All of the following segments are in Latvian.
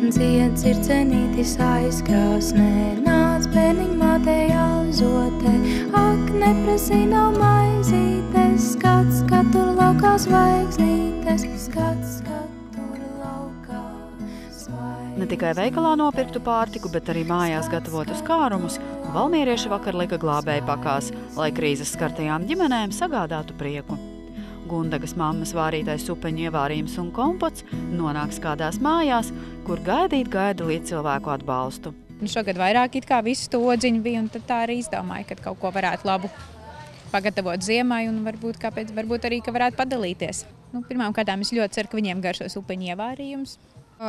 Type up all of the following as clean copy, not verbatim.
Dziedz ir cenītis aizkrāsnē, nāc bērniņ mātei auzotē, ak, neprasī nav maizītes, skats, kad tur laukā zvaigznītes, skats, kad tur laukā zvaigznītes. Ne tikai veikalā nopirktu pārtiku, bet arī mājās gatavotus kārumus valmierieši vakar lika glābēju pakās, lai krīzes skartajām ģimenēm sagādātu prieku. Gundagas mammas vārītais supeņu ievārījums un kompots nonāks kādās mājās, kur gaida līdz cilvēku atbalstu. Šogad vairāk it kā visu to odziņu bija, un tad tā arī izdomāja, ka kaut ko varētu labu pagatavot ziemai, un varbūt arī, ka varētu padalīties. Pirmām kārtām es ļoti ceru, ka viņiem garšo supeņu ievārījums.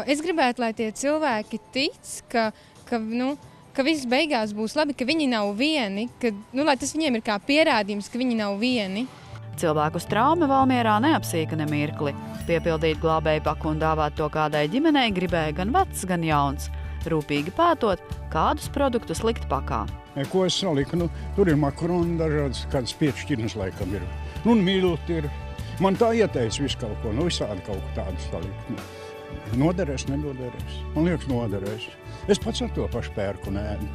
Es gribētu, lai tie cilvēki tic, ka viss beigās būs labi, ka viņi nav vieni, lai tas viņiem ir kā pierādījums, ka viņi nav vieni. Cilvēkus traume Valmierā neapsīka ne mirkli. Piepildīt glābēju paku un dāvāt to kādai ģimenei gribēja gan vecs, gan jauns, rūpīgi pētot, kādus produktus likt pakā. Ko es saliku? Tur ir makaroni dažādas, kādas piečķirnes laikam ir. Un milti ir. Man tā ieteica visu kaut ko, visādi kaut ko tādu salikt. Noderēs, nedoderēs. Man liekas, noderēs. Es pats ar to pašu pērku nēdu.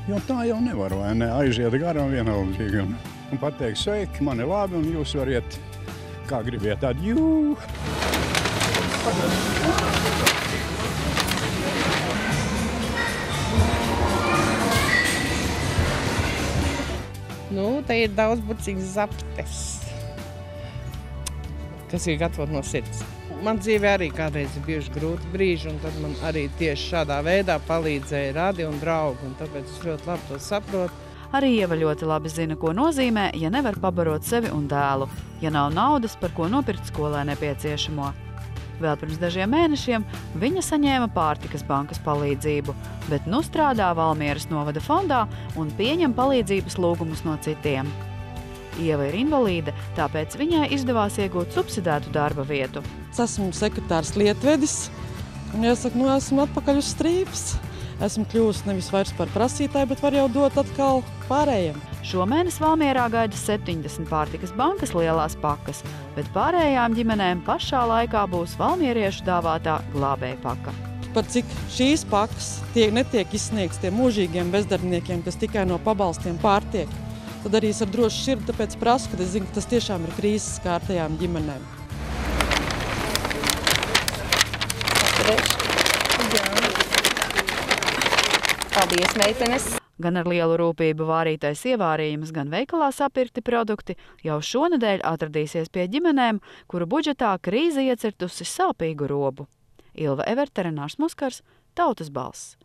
Jo tā jau nevar, vai ne? Aiziet garām vienaldzīgi un pateikt, sveiki, man ir labi, un jūs variet, kā gribiet, tādu jū. Te ir daudz burcīgas zaptes, kas ir gatavot no sirds. Man dzīvē arī kādreiz ir bijuši grūti brīži, un tad man arī tieši šādā veidā palīdzēja radi un draugi, un tāpēc es ļoti labi to saprotu. Arī Ieva ļoti labi zina, ko nozīmē, ja nevar pabarot sevi un dēlu, ja nav naudas, par ko nopirkt skolai nepieciešamo. Vēl pirms dažiem mēnešiem viņa saņēma pārtikas bankas palīdzību, bet nu strādā Valmieras novada fondā un pieņem palīdzības lūgumus no citiem. Ieva ir invalīde, tāpēc viņai izdevās iegūt subsidētu darba vietu. Es esmu sekretārs Lietvedis, un jāsaka, esmu atpakaļ uz strīpas. Esmu kļuvusi nevis vairs par prasītāju, bet var jau dot atkal pārējiem. Šomēnes Valmierā gaida 70 pārtikas bankas lielās pakas, bet pārējām ģimenēm pašā laikā būs valmieriešu dāvātā glābēja paka. Par cik šīs pakas netiek izsniegts tiem mūžīgiem bezdarbniekiem, kas tikai no pabalstiem pārtiek, tad arī es ar drošu sirdi tāpēc prasu, ka es zinu, ka tas tiešām ir krīzes skārtajām ģimenēm. Paldies, meitenes! Gan ar lielu rūpību vārītais ievārījums, gan veikalā sapirkti produkti jau šonedēļ atradīsies pie ģimenēm, kuru budžetā krīze iecirtusi sāpīgu robu. Ilva Everta, Renārs Muskars, Tautas balss.